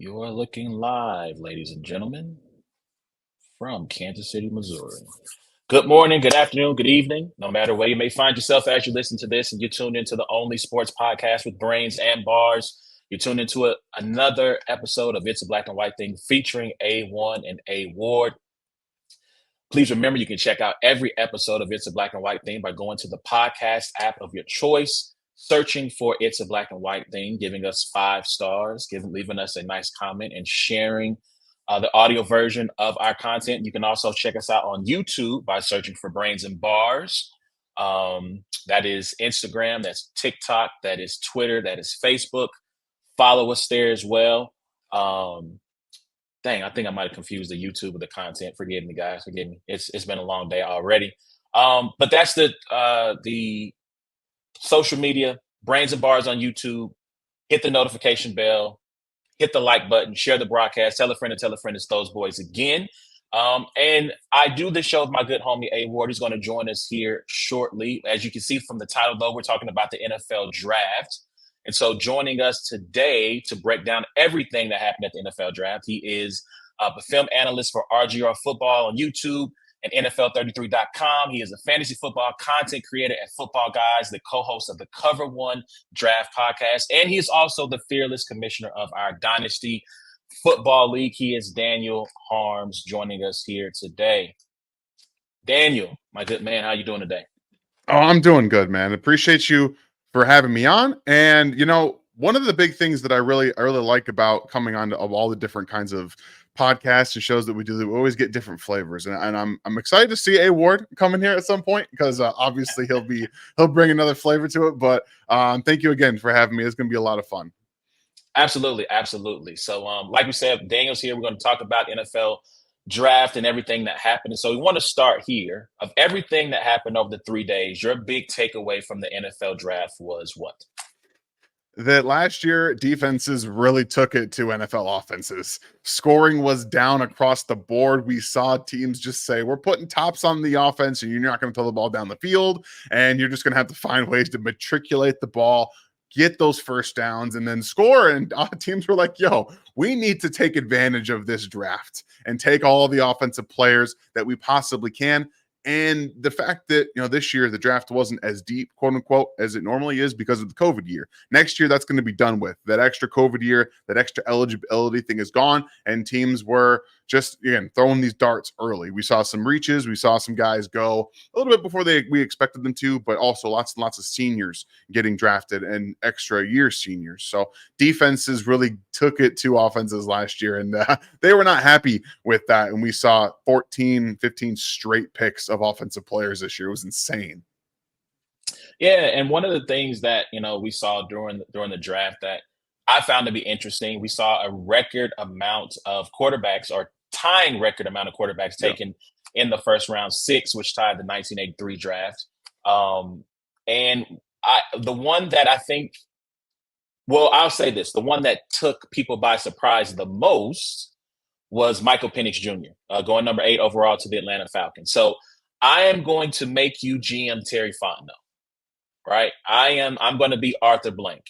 You are looking live, ladies and gentlemen, from Kansas City, Missouri. Good morning, good afternoon, good evening, no matter where you may find yourself as you listen to this and you tune into the only sports podcast with brains and bars. You tune into another episode of It's a Black and White Thing featuring A1 and A Ward. Please remember you can check out every episode of It's a Black and White Thing by going to the podcast app of your choice, searching for It's a Black and White Thing, giving us 5 stars, leaving us a nice comment, and sharing the audio version of our content. You can also check us out on YouTube by searching for Brains and Bars. That is Instagram, that's TikTok, that is Twitter, that is Facebook. Follow us there as well. Dang, I think I might have confused the YouTube with the content. Forgive me, guys. Forgive me. It's been a long day already. But that's the social media, Brains and Bars on YouTube. Hit the notification bell, hit the like button, share the broadcast, tell a friend and tell a friend it's those boys again. And I do this show with my good homie A Ward. He's going to join us here shortly. As you can see from the title, though, we're talking about the NFL draft. And so joining us today to break down everything that happened at the NFL draft, he is a film analyst for RGR Football on YouTube and NFL33.com. He is a fantasy football content creator at Football Guys, the co-host of the Cover One Draft podcast. And he is also the fearless commissioner of our Dynasty Football League. He is Daniel Harms joining us here today. Daniel, my good man, how you doing today? Oh, I'm doing good, man. Appreciate you for having me on. And one of the big things that I really like about coming on of all the different kinds of podcasts and shows that we do, that we always get different flavors. And I'm excited to see A Ward come in here at some point, because obviously he'll bring another flavor to it. But thank you again for having me. It's going to be a lot of fun. Absolutely. So, like we said, Daniel's here. We're going to talk about NFL draft and everything that happened. And so we want to start here. Of everything that happened over the 3 days, your big takeaway from the NFL draft was what? That last year defenses really took it to NFL offenses. Scoring was down across the board. We saw teams just say, we're putting tops on the offense and you're not going to throw the ball down the field, and you're just going to have to find ways to matriculate the ball, get those first downs, and then score. And teams were like, yo, we need to take advantage of this draft and take all the offensive players that we possibly can. And the fact that, this year the draft wasn't as deep, quote unquote, as it normally is because of the COVID year. Next year, that's going to be done with. That extra COVID year, that extra eligibility thing is gone. And teams were just, again, throwing these darts early. We saw some reaches. We saw some guys go a little bit before we expected them to, but also lots and lots of seniors getting drafted and extra year seniors. So defenses really took it to offenses last year, and they were not happy with that. And we saw 14, 15 straight picks of offensive players this year. It was insane. Yeah, and one of the things that we saw during the draft that I found to be interesting, we saw a record amount of quarterbacks, or tying record amount of quarterbacks taken in the first round, 6, which tied the 1983 draft. And the one that I think, well, I'll say this, the one that took people by surprise the most was Michael Penix Jr., going number 8 overall to the Atlanta Falcons. So I am going to make you GM Terry Fontenot, right? I'm going to be Arthur Blank.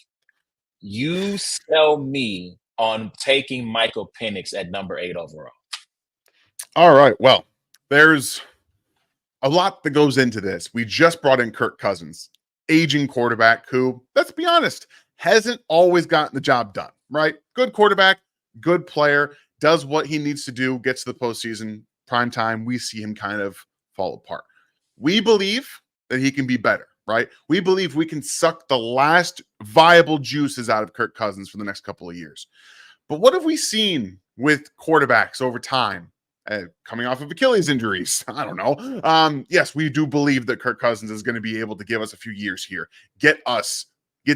You sell me on taking Michael Penix at number 8 overall. All right. Well, there's a lot that goes into this. We just brought in Kirk Cousins, aging quarterback who, let's be honest, hasn't always gotten the job done, right? Good quarterback, good player, does what he needs to do, gets to the postseason, prime time, we see him kind of fall apart. We believe that he can be better, right? We believe we can suck the last viable juices out of Kirk Cousins for the next couple of years. But what have we seen with quarterbacks over time? Coming off of Achilles injuries, I don't know. Yes, we do believe that Kirk Cousins is going to be able to give us a few years here, get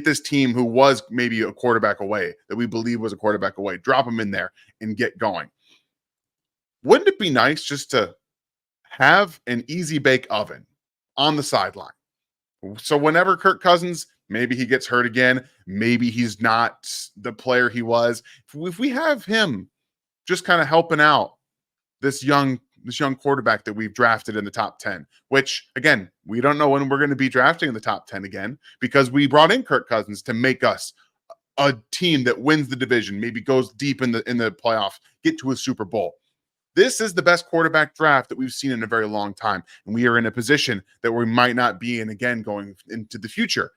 this team who was maybe a quarterback away, that we believe was a quarterback away, drop them in there and get going. Wouldn't it be nice just to have an easy bake oven on the sideline? So whenever Kirk Cousins, maybe he gets hurt again, maybe he's not the player he was, if we have him just kind of helping out this young quarterback that we've drafted in the top 10, which, again, we don't know when we're going to be drafting in the top 10 again, because we brought in Kirk Cousins to make us a team that wins the division, maybe goes deep in the playoffs, get to a Super Bowl. This is the best quarterback draft that we've seen in a very long time. And we are in a position that we might not be in again going into the future.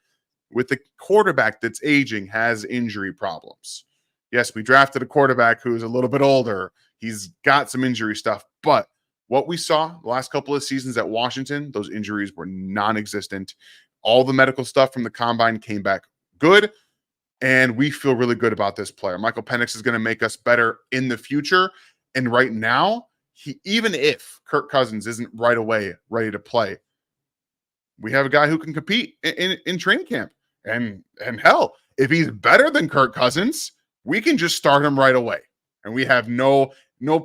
With the quarterback that's aging, has injury problems. Yes, we drafted a quarterback who's a little bit older. He's got some injury stuff. But what we saw the last couple of seasons at Washington, those injuries were non existent. All the medical stuff from the combine came back good. And we feel really good about this player. Michael Penix is going to make us better in the future. And right now, even if Kirk Cousins isn't right away ready to play, we have a guy who can compete in training camp. And hell, if he's better than Kirk Cousins, we can just start him right away. And we have no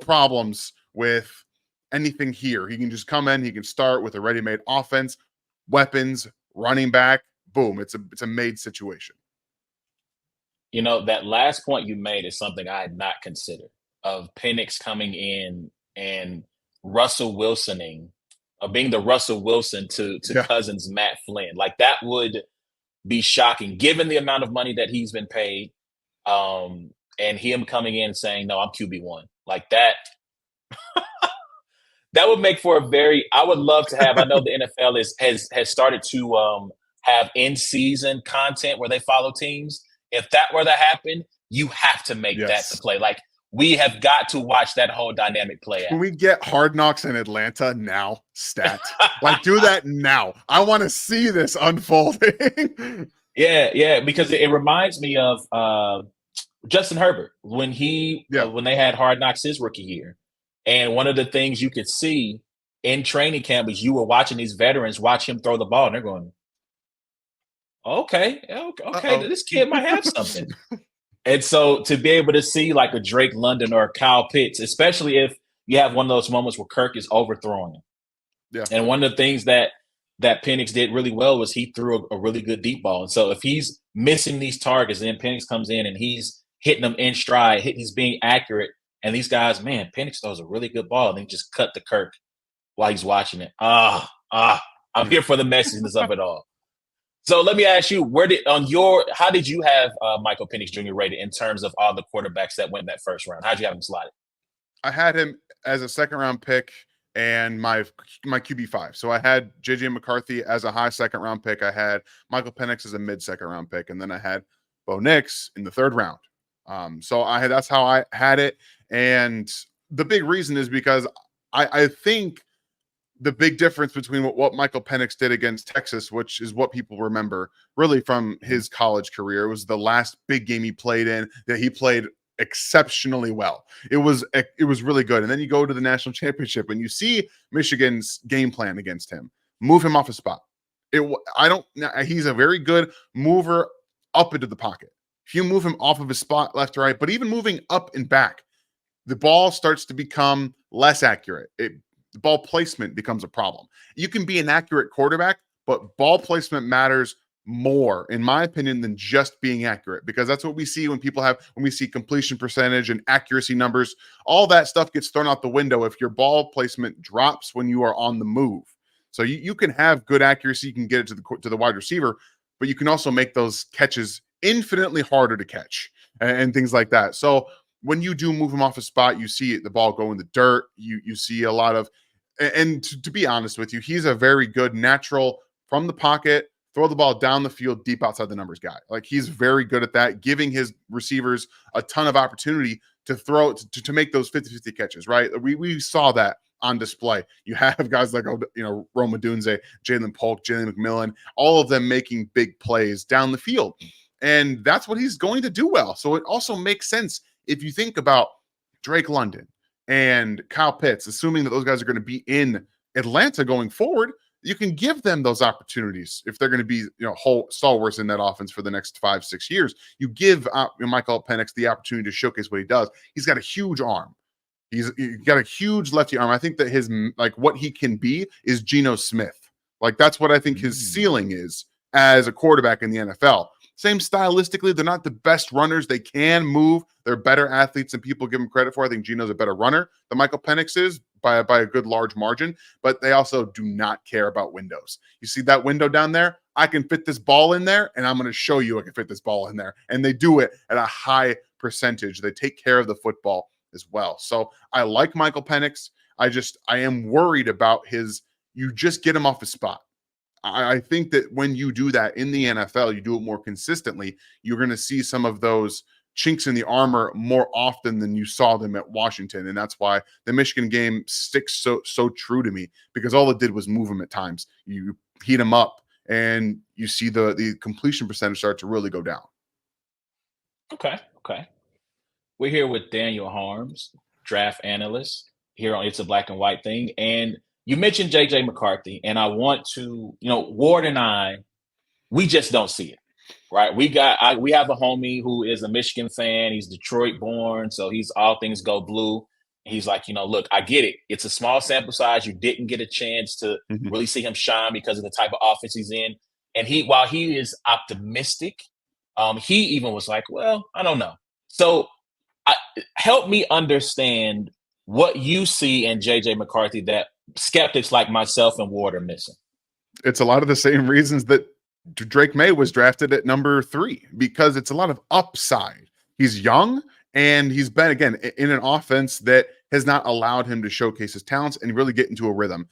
problems with anything here. He can just come in, he can start with a ready-made offense, weapons, running back, boom. It's a made situation. You know, that last point you made is something I had not considered, of Penix coming in and Russell Wilsoning, being the Russell Wilson to Cousins Matt Flynn. Like, that would be shocking given the amount of money that he's been paid. And him coming in saying, no, I'm QB1. Like, that that would make for I would love to have, I know the NFL has started to have in-season content where they follow teams. If that were to happen, you have to make that the play. Like, we have got to watch that whole dynamic play out. Can we get Hard Knocks in Atlanta now? Stat. Like, do that now. I want to see this unfolding. Yeah, because it reminds me of Justin Herbert when when they had Hard Knocks his rookie year. And one of the things you could see in training camp is you were watching these veterans watch him throw the ball, and they're going, okay, this kid might have something. And so to be able to see like a Drake London or a Kyle Pitts, especially if you have one of those moments where Kirk is overthrowing him. Yeah. And one of the things that Penix did really well was he threw a really good deep ball. And so if he's missing these targets, then Penix comes in and he's hitting them in stride, he's being accurate. And these guys, man, Penix throws a really good ball. And then just cut to Kirk while he's watching it. I'm here for the messiness of it all. So let me ask you, how did you have Michael Penix Jr. rated in terms of all the quarterbacks that went that first round? How'd you have him slotted? I had him as a second-round pick and my QB5. So I had J.J. McCarthy as a high second-round pick. I had Michael Penix as a mid-second-round pick. And then I had Bo Nix in the third round. So that's how I had it. And the big reason is because I think the big difference between what Michael Penix did against Texas, which is what people remember really from his college career, was the last big game he played in that he played exceptionally well. It was really good. And then you go to the national championship and you see Michigan's game plan against him. Move him off his spot. He's a very good mover up into the pocket. If you move him off of his spot left to right, but even moving up and back, the ball starts to become less accurate. The ball placement becomes a problem. You can be an accurate quarterback, but ball placement matters more, in my opinion, than just being accurate, because that's what we see when we see completion percentage and accuracy numbers. All that stuff gets thrown out the window if your ball placement drops when you are on the move. So you can have good accuracy, you can get it to the wide receiver, but you can also make those catches infinitely harder to catch and things like that. So when you do move him off a spot, you see the ball go in the dirt. You see a lot of, and to be honest with you, he's a very good natural from the pocket, throw the ball down the field, deep outside the numbers guy. Like, he's very good at that, giving his receivers a ton of opportunity to throw, to make those 50-50 catches, right? We saw that on display. You have guys like, Rome Odunze, Jalen Polk, Jalen McMillan, all of them making big plays down the field. And that's what he's going to do well. So it also makes sense if you think about Drake London and Kyle Pitts, assuming that those guys are going to be in Atlanta going forward, you can give them those opportunities if they're going to be, whole stalwarts in that offense for the next 5-6 years. You give Michael Penix the opportunity to showcase what he does. He's got a huge arm. He's got a huge lefty arm. I think that his, what he can be is Geno Smith. Like, that's what I think his ceiling is as a quarterback in the NFL. Same stylistically, they're not the best runners. They can move. They're better athletes than people give them credit for. I think Geno's a better runner than Michael Penix is by a good large margin, but they also do not care about windows. You see that window down there? I can fit this ball in there, and I'm going to show you I can fit this ball in there. And they do it at a high percentage. They take care of the football as well. So I like Michael Penix. I am worried about you just get him off his spot. I think that when you do that in the NFL, you do it more consistently, you're going to see some of those chinks in the armor more often than you saw them at Washington. And that's why the Michigan game sticks so true to me, because all it did was move him at times. You heat him up and you see the completion percentage start to really go down. Okay. Okay. We're here with Daniel Harms, draft analyst here on It's a Black and White Thing. And you mentioned JJ McCarthy, and I want to, Ward and I, we just don't see it, right? We have a homie who is a Michigan fan. He's Detroit born, so he's all things go blue. He's like, look, I get it. It's a small sample size. You didn't get a chance to really see him shine because of the type of offense he's in. And while he is optimistic, he even was like, well, I don't know. So help me understand what you see in JJ McCarthy that skeptics like myself and Ward are missing. It's a lot of the same reasons that Drake May was drafted at number 3, because it's a lot of upside. He's young, and he's been, again, in an offense that has not allowed him to showcase his talents and really get into a rhythm.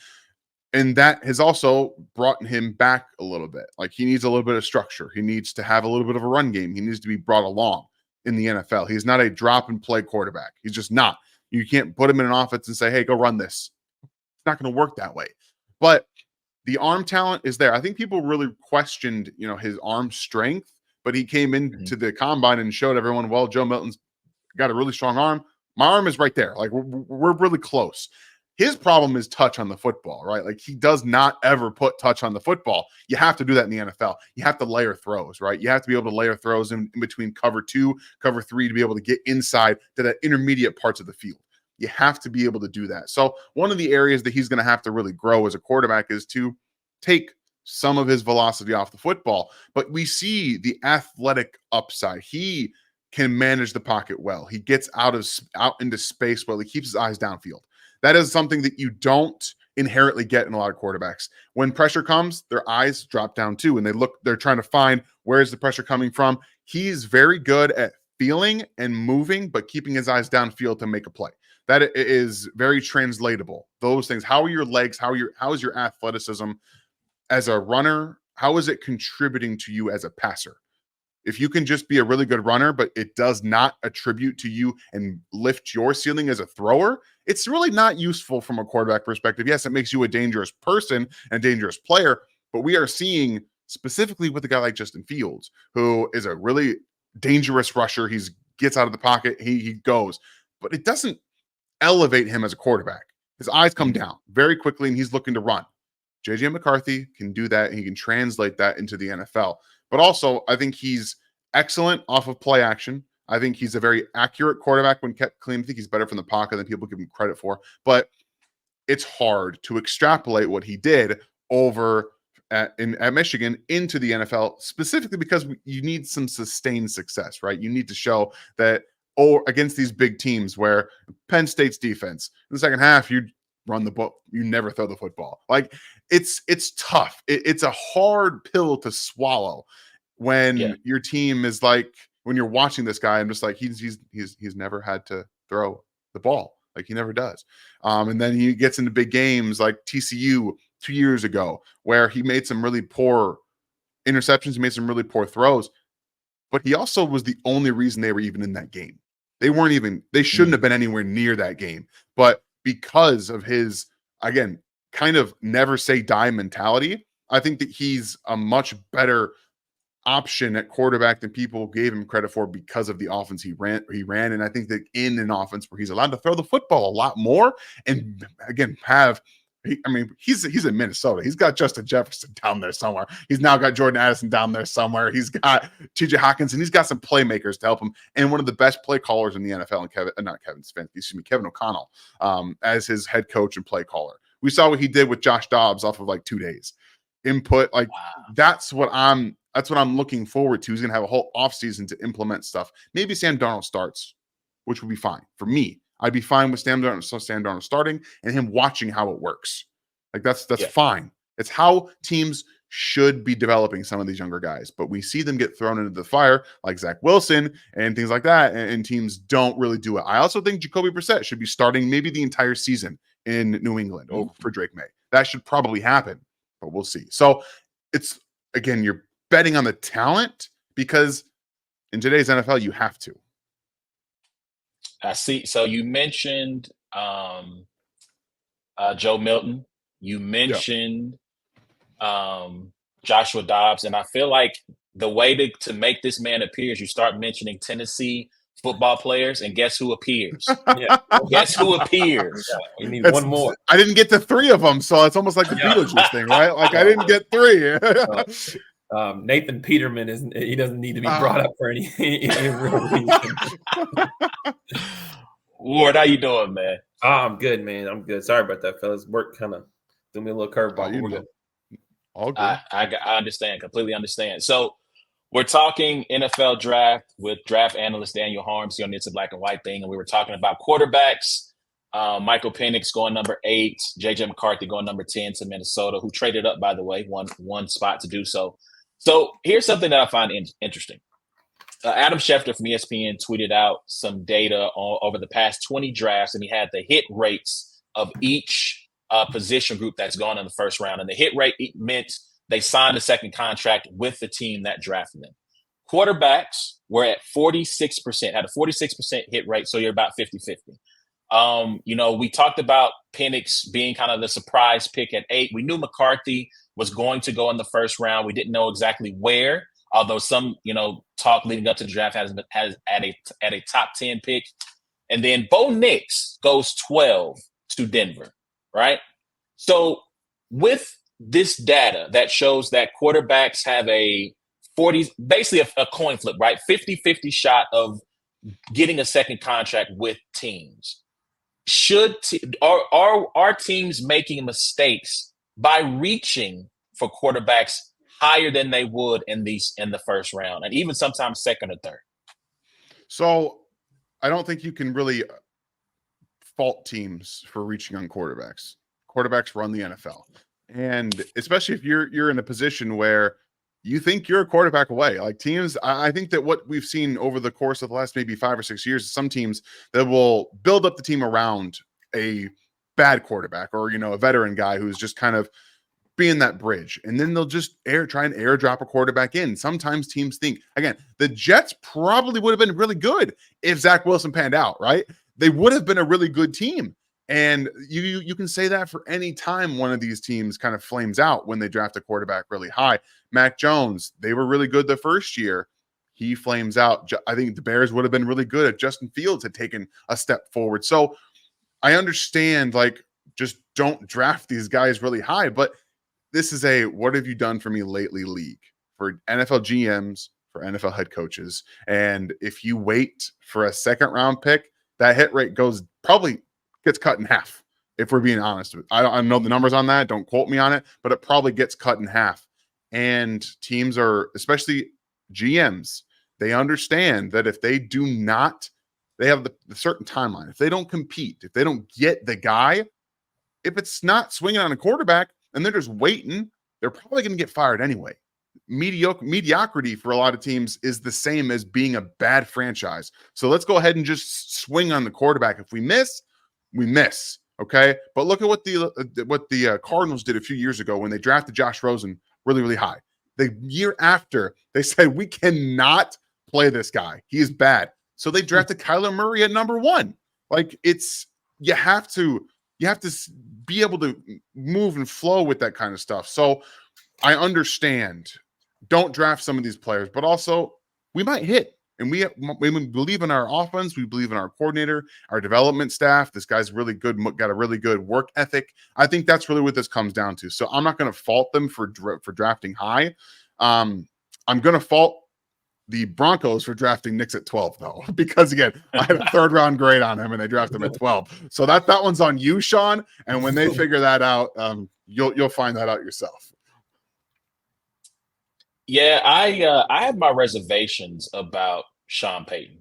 And that has also brought him back a little bit. Like, he needs a little bit of structure. He needs to have a little bit of a run game. He needs to be brought along in the NFL. He's not a drop and play quarterback. He's just not. You can't put him in an offense and say, hey, go run this. It's not going to work that way. But the arm talent is there. I think people really questioned, his arm strength, but he came into the combine and showed everyone, well, Joe Milton's got a really strong arm. My arm is right there. Like, we're really close. His problem is touch on the football, right? Like, he does not ever put touch on the football. You have to do that in the NFL. You have to layer throws, right? You have to be able to layer throws in between cover 2, cover 3 to be able to get inside to that intermediate parts of the field. You have to be able to do that. So one of the areas that he's going to have to really grow as a quarterback is to take some of his velocity off the football. But we see the athletic upside. He can manage the pocket well. He gets out into space well. He keeps his eyes downfield. That is something that you don't inherently get in a lot of quarterbacks. When pressure comes, their eyes drop down too, and they're trying to find where is the pressure coming from. He's very good at feeling and moving, but keeping his eyes downfield to make a play. That is very translatable. Those things. How are your legs? How is your athleticism as a runner? How is it contributing to you as a passer? If you can just be a really good runner, but it does not attribute to you and lift your ceiling as a thrower, it's really not useful from a quarterback perspective. Yes, it makes you a dangerous person and a dangerous player, but we are seeing specifically with a guy like Justin Fields, who is a really dangerous rusher. He gets out of the pocket, he goes, but it doesn't elevate him as a quarterback. His eyes come down very quickly, and he's looking to run. JJ McCarthy can do that. And he can translate that into the NFL. But also, I think he's excellent off of play action. I think he's a very accurate quarterback when kept clean. I think he's better from the pocket than people give him credit for. But it's hard to extrapolate what he did over at Michigan into the NFL, specifically because you need some sustained success, right? You need to show that, or against these big teams where Penn State's defense, in the second half, you run the ball, you never throw the football. Like, it's tough. It's a hard pill to swallow when your team is like, when you're watching this guy, I'm just like, he's never had to throw the ball. Like, he never does. And then he gets into big games like TCU 2 years ago, where he made some really poor interceptions, he made some really poor throws, but he also was the only reason they were even in that game. They shouldn't have been anywhere near that game. But because of his, again, kind of never say die mentality, I think that he's a much better option at quarterback than people gave him credit for because of the offense he ran. And I think that in an offense where he's allowed to throw the football a lot more and, again, he's in Minnesota. He's got Justin Jefferson down there somewhere. He's now got Jordan Addison down there somewhere. He's got TJ Hawkins, and he's got some playmakers to help him. And one of the best play callers in the NFL, and Kevin O'Connell, as his head coach and play caller. We saw what he did with Josh Dobbs off of like 2 days. Input, like, that's what I'm looking forward to. He's going to have a whole offseason to implement stuff. Maybe Sam Darnold starts, which would be fine for me. I'd be fine with Sam Darnold starting and him watching how it works. Like, that's fine. It's how teams should be developing some of these younger guys, but we see them get thrown into the fire like Zach Wilson and things like that, and teams don't really do it. I also think Jacoby Brissett should be starting maybe the entire season in New England over for Drake May. That should probably happen, but we'll see. So it's, again, you're betting on the talent because in today's NFL, you have to. I see. So you mentioned Joe Milton. You mentioned Joshua Dobbs, and I feel like the way to make this man appear is you start mentioning Tennessee football players, and guess who appears? Guess who appears? We need one more. I didn't get to 3 of them, so it's almost like the Beetlejuice thing, right? Like I didn't get 3. Nathan Peterman he doesn't need to be brought up for any real reason. Ward, how you doing, man? I'm good, man. I'm good. Sorry about that, fellas. Work kind of threw me a little curveball. We're good. All good. I understand, completely understand. So we're talking NFL draft with draft analyst Daniel Harms here on It's a Black and White Thing, and we were talking about quarterbacks. Michael Penix going number 8, JJ McCarthy going number 10 to Minnesota, who traded up, by the way, one spot to do so. So here's something that I find interesting. Adam Schefter from ESPN tweeted out some data over the past 20 drafts, and he had the hit rates of each position group that's gone in the first round. And the hit rate meant they signed a second contract with the team that drafted them. Quarterbacks were at 46%, had a 46% hit rate, so you're about 50-50. We talked about Penix being kind of the surprise pick at 8. We knew McCarthy was going to go in the first round. We didn't know exactly where, although some, talk leading up to the draft has at a top 10 pick. And then Bo Nix goes 12 to Denver, right? So with this data that shows that quarterbacks have a 40, basically a coin flip, right? 50-50 shot of getting a second contract with teams. Are teams making mistakes by reaching for quarterbacks higher than they would in the first round, and even sometimes second or third? So I don't think you can really fault teams for reaching on quarterbacks. Quarterbacks run the NFL. And especially if you're in a position where you think you're a quarterback away, like teams, I think that what we've seen over the course of the last maybe 5 or 6 years is some teams that will build up the team around a bad quarterback or, a veteran guy who's just kind of being that bridge. And then they'll just try and airdrop a quarterback in. Sometimes teams think, again, the Jets probably would have been really good if Zach Wilson panned out, right? They would have been a really good team. And you can say that for any time one of these teams kind of flames out when they draft a quarterback really high. Mac Jones, they were really good the first year. He flames out. I think the Bears would have been really good if Justin Fields had taken a step forward. So I understand, just don't draft these guys really high. But this is a what have you done for me lately league for NFL GMs, for NFL head coaches. And if you wait for a second round pick, that hit rate probably gets cut in half, if we're being honest. I don't know the numbers on that. Don't quote me on it, but it probably gets cut in half. And teams are, especially GMs, they understand that if they do not, they have the certain timeline. If they don't compete, if they don't get the guy, if it's not swinging on a quarterback and they're just waiting, they're probably going to get fired anyway. Mediocrity for a lot of teams is the same as being a bad franchise. So let's go ahead and just swing on the quarterback. If we miss, we miss. Okay. But look at what the Cardinals did a few years ago when they drafted Josh Rosen really, really high. The year after, they said, we cannot play this guy. He is bad. So they drafted Kyler Murray at number 1. You have to be able to move and flow with that kind of stuff. So I understand. Don't draft some of these players, but also we might hit. And we believe in our offense. We believe in our coordinator, our development staff. This guy's really good, got a really good work ethic. I think that's really what this comes down to. So I'm not going to fault them for drafting high. I'm going to fault the Broncos for drafting Knicks at 12, though, because again, I had a 3rd round grade on him and they drafted him at 12. So that one's on you, Sean. And when they figure that out, you'll find that out yourself. Yeah, I have my reservations about Sean Payton.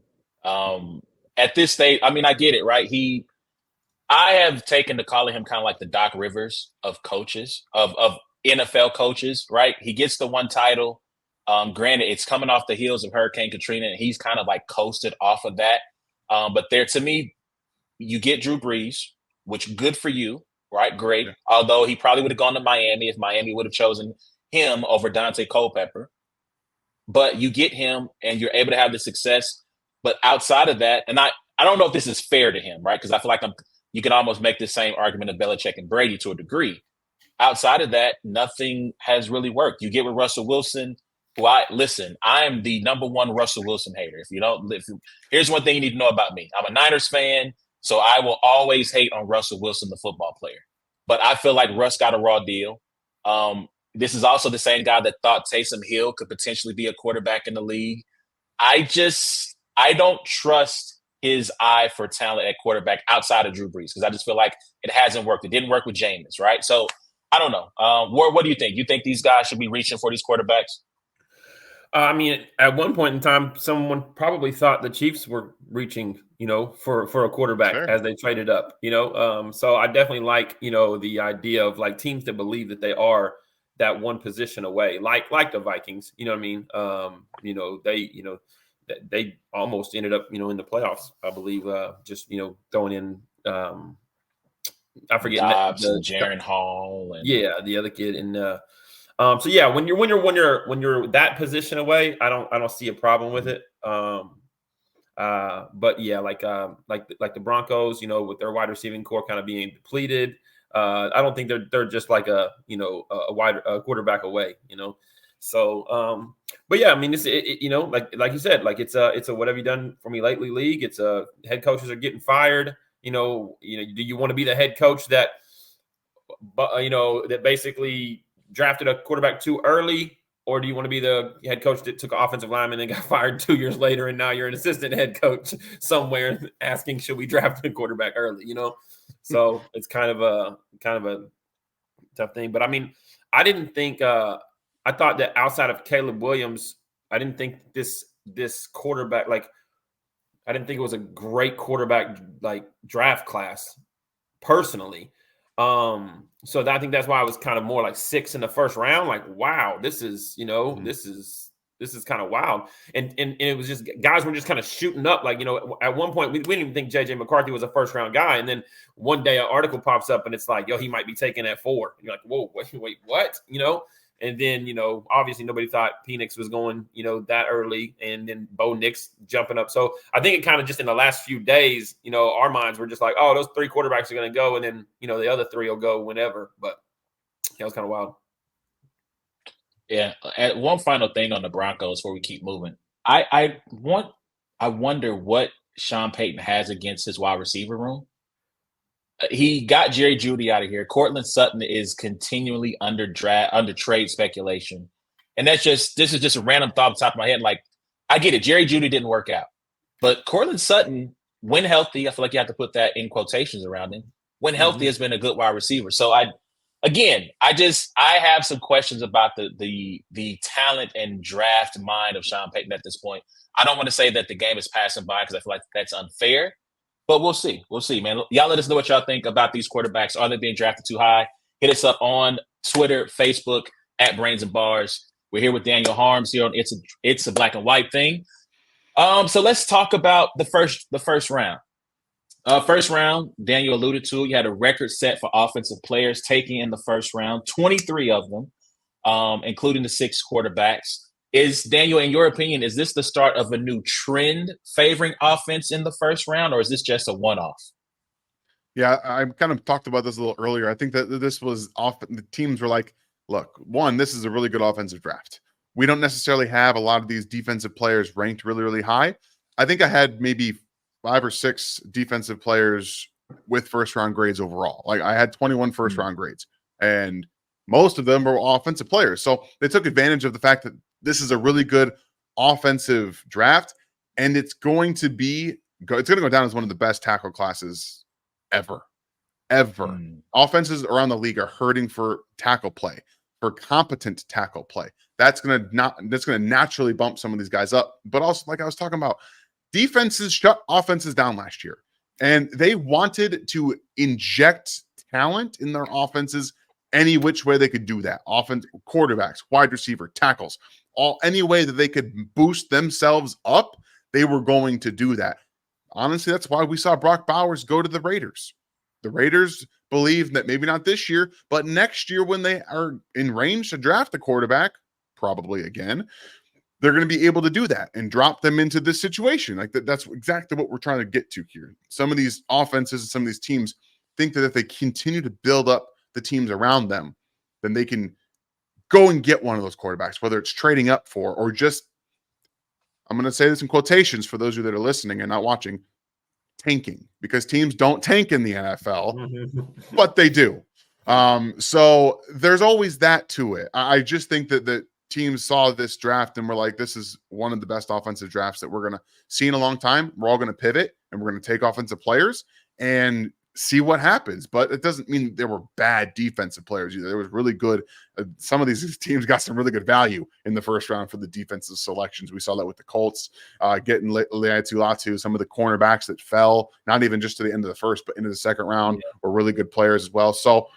At this stage, I mean, I get it, right? I have taken to calling him kind of like the Doc Rivers of coaches, of NFL coaches, right? He gets the one title. Granted, it's coming off the heels of Hurricane Katrina, and he's kind of like coasted off of that. But there, to me, you get Drew Brees, which good for you, right? Great. Yeah. Although he probably would have gone to Miami if Miami would have chosen him over Dante Culpepper. But you get him, and you're able to have the success. But outside of that, and I don't know if this is fair to him, right? Because I feel like you can almost make the same argument of Belichick and Brady to a degree. Outside of that, nothing has really worked. You get with Russell Wilson, who I am the number one Russell Wilson hater. Here's one thing you need to know about me. I'm a Niners fan, so I will always hate on Russell Wilson, the football player. But I feel like Russ got a raw deal. This is also the same guy that thought Taysom Hill could potentially be a quarterback in the league. I don't trust his eye for talent at quarterback outside of Drew Brees because I just feel like it hasn't worked. It didn't work with Jameis, right? So I don't know. Ward, what do you think? You think these guys should be reaching for these quarterbacks? I mean, at one point in time, someone probably thought the Chiefs were reaching, for a quarterback as they traded up, So I definitely like, the idea of like teams that believe that they are that one position away, like the Vikings. You know what I mean? They almost ended up, in the playoffs. I believe, just throwing in. I forget Dobbs and Jaren Hall, and the other kid, and so yeah, when you're that position away, I don't see a problem with it. But yeah, like the Broncos, with their wide receiving core kind of being depleted, I don't think they're just like a quarterback away, So, but yeah, I mean, it's like you said, like it's a what have you done for me lately league. It's head coaches are getting fired. Do you want to be the head coach that basically drafted a quarterback too early, or do you want to be the head coach that took an offensive lineman and got fired 2 years later, and now you're an assistant head coach somewhere asking, should we draft a quarterback early? So it's kind of a tough thing. But I mean, I didn't think I thought that outside of Caleb Williams, I didn't think this quarterback, like, I didn't think it was a great quarterback like draft class personally. So I think that's why I was kind of more like 6 in the first round. Like, wow, this is, this is kind of wild. And it was just guys were just kind of shooting up. Like, at one point we didn't even think JJ McCarthy was a first round guy. And then one day an article pops up and it's like, yo, he might be taken at 4. And you're like, whoa, wait, what? And then, obviously nobody thought Penix was going, that early, and then Bo Nix jumping up. So I think it kind of just in the last few days, our minds were just like, oh, those 3 quarterbacks are going to go. And then, the other 3 will go whenever. But it was kind of wild. Yeah. And one final thing on the Broncos before we keep moving. I wonder what Sean Payton has against his wide receiver room. He got Jerry Jeudy out of here. Cortland Sutton is continually under trade speculation. And this is just a random thought off the top of my head. Like, I get it. Jerry Jeudy didn't work out. But Cortland Sutton, when healthy, I feel like you have to put that in quotations around him. When healthy, has been a good wide receiver. So I have some questions about the talent and draft mind of Sean Payton at this point. I don't want to say that the game is passing by because I feel like that's unfair. But we'll see. We'll see, man. Y'all let us know what y'all think about these quarterbacks. Are they being drafted too high? Hit us up on Twitter, Facebook, at Brains and Bars. We're here with Daniel Harms here on It's a Black and White Thing. So let's talk about the first round. First round, Daniel alluded to, you had a record set for offensive players taking in the first round, 23 of them, including the 6 quarterbacks. Daniel, in your opinion, is this the start of a new trend favoring offense in the first round, or is this just a one-off? Yeah, I kind of talked about this a little earlier. I think that this was often the teams were like, look, one, this is a really good offensive draft. We don't necessarily have a lot of these defensive players ranked really, really high. I think I had maybe 5 or 6 defensive players with first round grades overall. Like, I had 21 first round grades, and most of them were offensive players. So they took advantage of the fact that this is a really good offensive draft, and it's going to go down as one of the best tackle classes ever. Offenses around the league are hurting for tackle play, for competent tackle play. That's going to naturally bump some of these guys up. But also, like I was talking about, defenses shut offenses down last year, and they wanted to inject talent in their offenses any which way they could do that. Offense, quarterbacks, wide receiver, tackles, any way that they could boost themselves up, they were going to do that. Honestly, that's why we saw Brock Bowers go to the Raiders. The Raiders believe that maybe not this year, but next year when they are in range to draft a quarterback, probably again, they're going to be able to do that and drop them into this situation. Like that's exactly what we're trying to get to here. Some of these offenses and some of these teams think that if they continue to build up the teams around them, then they can go and get one of those quarterbacks, whether it's trading up for or just, I'm going to say this in quotations for those of you that are listening and not watching, tanking, because teams don't tank in the NFL, but they do. So there's always that to it. I just think that the teams saw this draft and were like, this is one of the best offensive drafts that we're going to see in a long time. We're all going to pivot and we're going to take offensive players and see what happens. But it doesn't mean there were bad defensive players either. There was really good. Some of these teams got some really good value in the first round for the defensive selections. We saw that with the Colts getting Latu. Some of the cornerbacks that fell, not even just to the end of the first, but into the second round, were really good players as well. So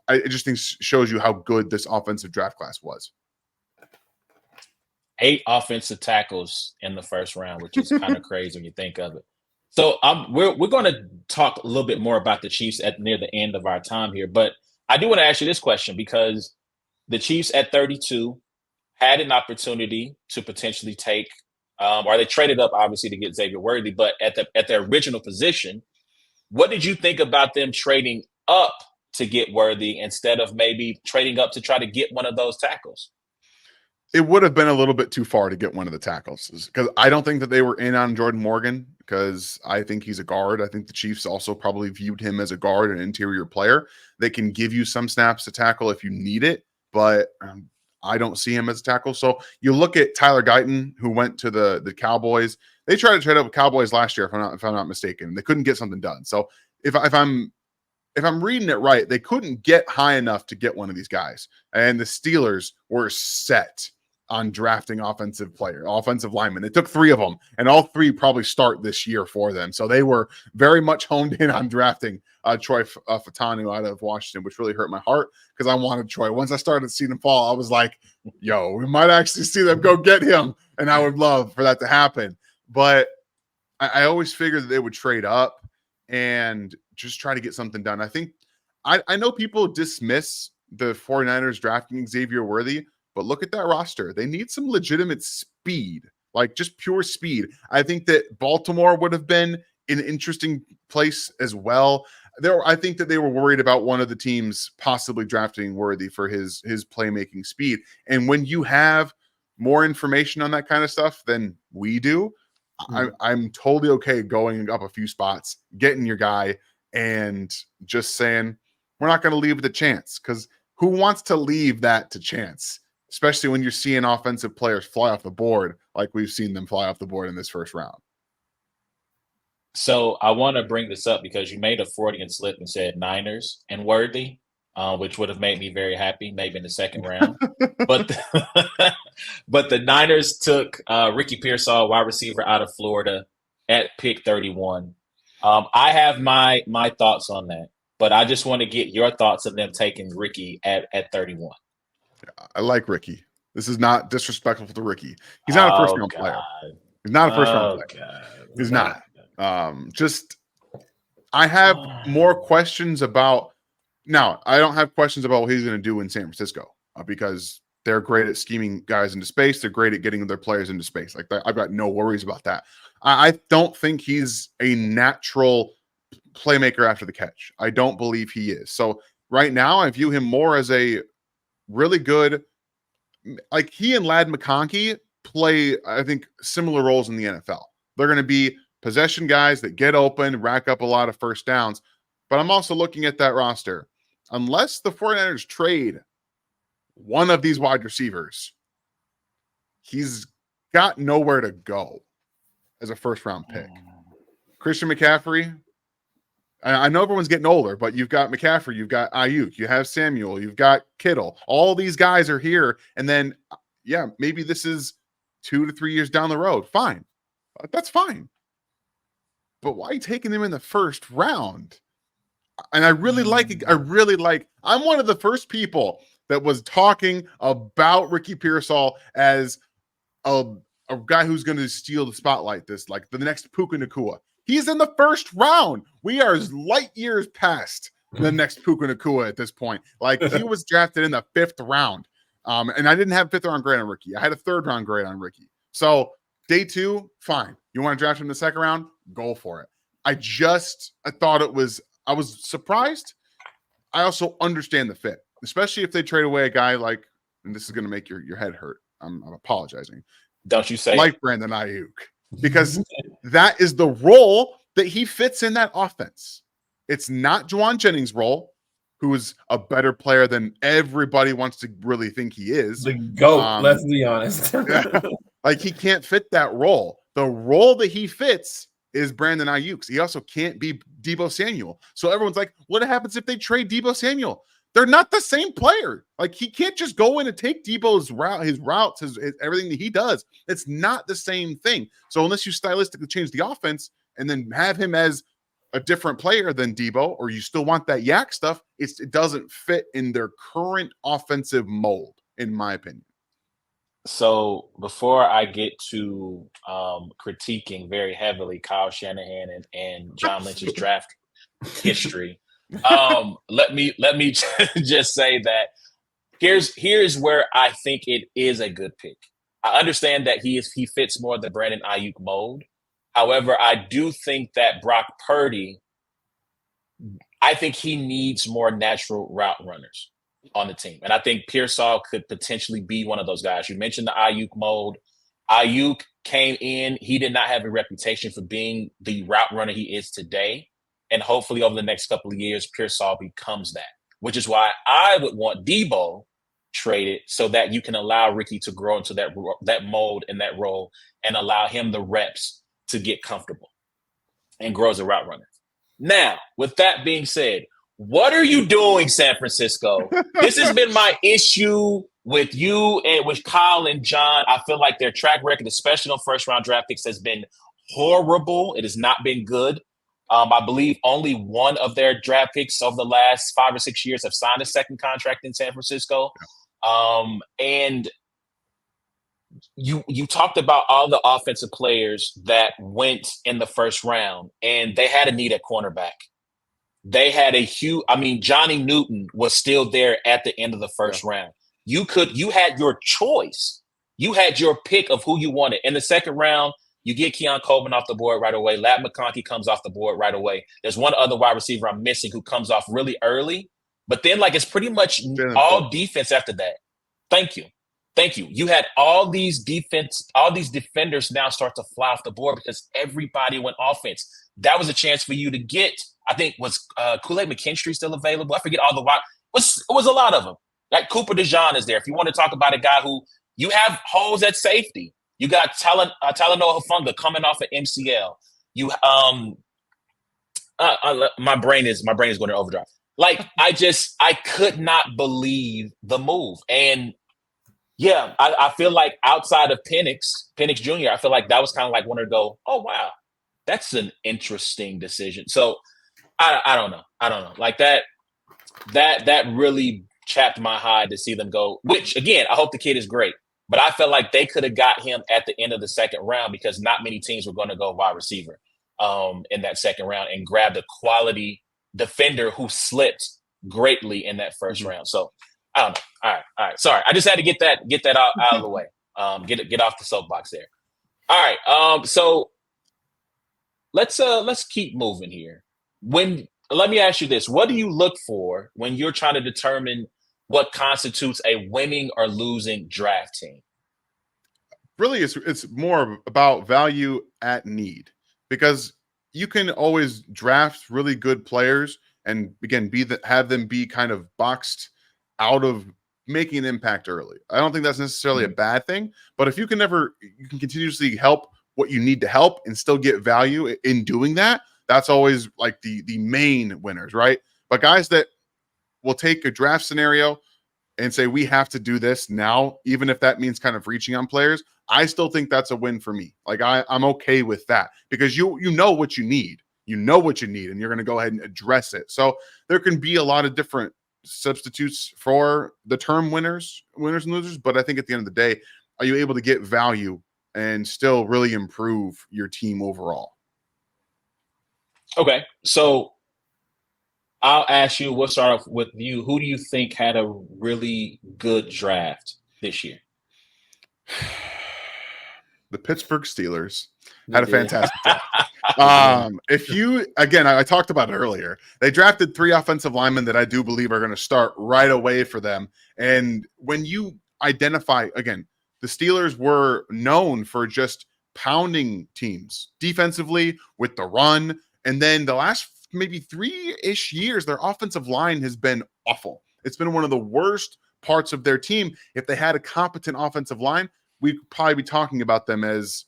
I just think shows you how good this offensive draft class was. 8 offensive tackles in the first round, which is kind of crazy when you think of it. So we're going to talk a little bit more about the Chiefs near the end of our time here, but I do want to ask you this question because the Chiefs at 32 had an opportunity to potentially take, or they traded up obviously to get Xavier Worthy, but at their original position, what did you think about them trading up to get Worthy instead of maybe trading up to try to get one of those tackles? It would have been a little bit too far to get one of the tackles because I don't think that they were in on Jordan Morgan because I think he's a guard. I think the Chiefs also probably viewed him as a guard, an interior player that can give you some snaps to tackle if you need it, but I don't see him as a tackle. So you look at Tyler Guyton, who went to the Cowboys. They tried to trade up with Cowboys last year, if I'm not mistaken. They couldn't get something done. So if I'm reading it right, they couldn't get high enough to get one of these guys, and the Steelers were set on drafting offensive linemen. It took 3 of them, and all 3 probably start this year for them. So they were very much honed in on drafting Troy Fautanu out of Washington, which really hurt my heart because I wanted Troy. Once I started seeing him fall, I was like, yo, we might actually see them go get him, and I would love for that to happen. But I always figured that they would trade up and just try to get something done. I think I know people dismiss the 49ers drafting Xavier Worthy, but look at that roster. They need some legitimate speed, like just pure speed. I think that Baltimore would have been an interesting place as well. I think that they were worried about one of the teams possibly drafting Worthy for his playmaking speed. And when you have more information on that kind of stuff than we do, I'm totally okay going up a few spots, getting your guy, and just saying, we're not going to leave it to chance, because who wants to leave that to chance? Especially when you're seeing offensive players fly off the board like we've seen them fly off the board in this first round. So I want to bring this up because you made a Freudian slip and said Niners and Worthy, which would have made me very happy, maybe in the second round. But the Niners took Ricky Pearsall, wide receiver out of Florida, at pick 31. I have my thoughts on that, but I just want to get your thoughts of them taking Ricky at 31. I like Ricky. This is not disrespectful to Ricky. He's not a first-round player. He's not a first-round player. God. He's not. I have more questions about. Now, I don't have questions about what he's going to do in San Francisco because they're great at scheming guys into space. They're great at getting their players into space. Like I've got no worries about that. I don't think he's a natural playmaker after the catch. I don't believe he is. So right now, I view him more as a really good, like he and Ladd McConkey play, I think, similar roles in the NFL. They're going to be possession guys that get open, rack up a lot of first downs. But I'm also looking at that roster. Unless the 49ers trade one of these wide receivers, he's got nowhere to go as a first-round pick. Christian McCaffrey, I know everyone's getting older, but you've got McCaffrey, you've got Ayuk, you have Samuel, you've got Kittle. All these guys are here. And then, yeah, maybe this is 2 to 3 years down the road. Fine. That's fine. But why are you taking them in the first round? And I really like it. I'm one of the first people that was talking about Ricky Pearsall as a guy who's going to steal the spotlight, like the next Puka Nacua. He's in the first round. We are light years past the next Puka Nacua at this point. Like, he was drafted in the 5th round. And I didn't have 5th round grade on Ricky. I had a 3rd round grade on Ricky. So day 2, fine. You want to draft him in the 2nd round? Go for it. I thought I was surprised. I also understand the fit, especially if they trade away a guy like, and this is going to make your head hurt. I'm apologizing. Don't you say like Brandon Ayuk, because that is the role that he fits in that offense. It's not Juwan Jennings' role, who is a better player than everybody wants to really think he is. The GOAT, let's be honest. Like, he can't fit that role. The role that he fits is Brandon Ayuk's. He also can't be Deebo Samuel. So everyone's like, what happens if they trade Deebo Samuel? They're not the same player. Like, he can't just go in and take Deebo's route, his routes, his everything that he does. It's not the same thing. So unless you stylistically change the offense and then have him as a different player than Deebo, or you still want that yak stuff, it doesn't fit in their current offensive mold, in my opinion. So before I get to critiquing very heavily Kyle Shanahan and John Lynch's draft history, let me just say that here's where I think it is a good pick. I understand that he fits more the Brandon Ayuk mold. However, I do think that Brock Purdy, I think he needs more natural route runners on the team. And I think Pearsall could potentially be one of those guys. You mentioned the Ayuk mold. Ayuk came in. He did not have a reputation for being the route runner he is today. And hopefully over the next couple of years, Pearsall becomes that, which is why I would want Deebo traded so that you can allow Ricky to grow into that mold and that role and allow him the reps to get comfortable and grow as a route runner. Now, with that being said, what are you doing, San Francisco? This has been my issue with you and with Kyle and John. I feel like their track record, especially on first-round draft picks, has been horrible. It has not been good. I believe only one of their draft picks over the last 5 or 6 years have signed a second contract in San Francisco. And you talked about all the offensive players that went in the first round, and they had a need at cornerback. They had a huge, Johnny Newton was still there at the end of the first round. You had your choice. You had your pick of who you wanted. In the second round, you get Keon Coleman off the board right away. Lat McConkey comes off the board right away. There's one other wide receiver I'm missing who comes off really early. But then, it's pretty much all defense after that. Thank you. You had all these defenders now start to fly off the board because everybody went offense. That was a chance for you to get, I think, was Kool-Aid McKinstry still available? I forget all the wide. It was a lot of them. Like Cooper DeJean is there. If you want to talk about a guy who you have holes at safety, you got Talanoa Hufanga coming off of MCL. You my brain is going to overdrive. I could not believe the move. And yeah, I feel like outside of Penix Jr., I feel like that was kind of like one to go, oh wow, that's an interesting decision. So I don't know. Like that really chapped my hide to see them go, which again, I hope the kid is great. But I felt like they could have got him at the end of the second round because not many teams were going to go wide receiver in that second round and grab the quality defender who slipped greatly in that first round. So I don't know. All right. Sorry, I just had to get that out of the way. Get off the soapbox there. All right. So let's keep moving here. Let me ask you this: what do you look for when you're trying to determine what constitutes a winning or losing draft team? Really, it's more about value at need, because you can always draft really good players and again have them be kind of boxed out of making an impact early. I don't think that's necessarily a bad thing, but if you can continuously help what you need to help and still get value in doing that, that's always like the main winners, right? But guys that will take a draft scenario and say, we have to do this now, even if that means kind of reaching on players, I still think that's a win for me. Like I'm okay with that because you know what you need. You know what you need, and you're going to go ahead and address it. So there can be a lot of different substitutes for the term winners and losers. But I think at the end of the day, are you able to get value and still really improve your team overall? Okay. So I'll ask you, we'll start off with you. Who do you think had a really good draft this year? The Pittsburgh Steelers had a They did. fantastic draft. If you, again, I talked about it earlier, they drafted 3 offensive linemen that I do believe are going to start right away for them. And when you identify, again, the Steelers were known for just pounding teams defensively with the run. And then the last maybe 3-ish years, their offensive line has been awful. It's been one of the worst parts of their team. If they had a competent offensive line, we'd probably be talking about them as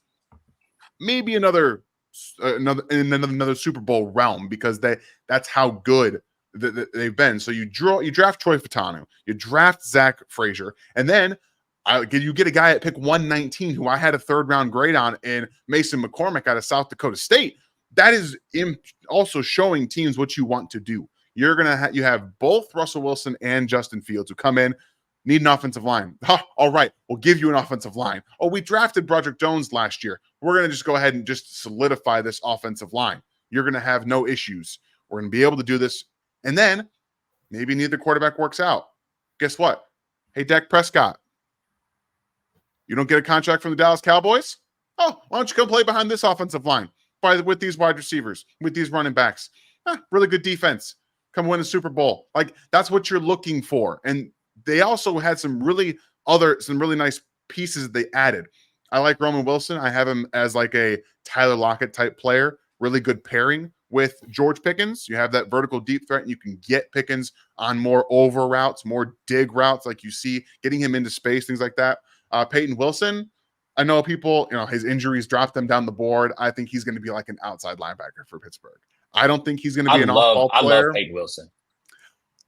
maybe another Super Bowl realm, because that's how good they've been. So you draft Troy Fautanu, you draft Zach Frazier, and then you get a guy at pick 119 who I had a 3rd round grade on, in Mason McCormick out of South Dakota State. That is also showing teams what you want to do. You're gonna you have both Russell Wilson and Justin Fields who come in, need an offensive line. All right, we'll give you an offensive line. Oh, we drafted Broderick Jones last year. We're going to just go ahead and just solidify this offensive line. You're going to have no issues. We're going to be able to do this. And then maybe neither quarterback works out. Guess what? Hey, Dak Prescott, you don't get a contract from the Dallas Cowboys? Oh, why don't you come play behind this offensive line with these wide receivers, with these running backs? Really good defense. Come win a Super Bowl. Like, that's what you're looking for. And they also had some really nice pieces they added. I like Roman Wilson. I have him as like a Tyler Lockett type player. Really good pairing with George Pickens. You have that vertical deep threat, and you can get Pickens on more over routes, more dig routes, like you see, getting him into space, things like that. Peyton Wilson, I know people, his injuries dropped them down the board. I think he's going to be like an outside linebacker for Pittsburgh. I don't think he's going to be an off-ball player. I love Peyton Wilson.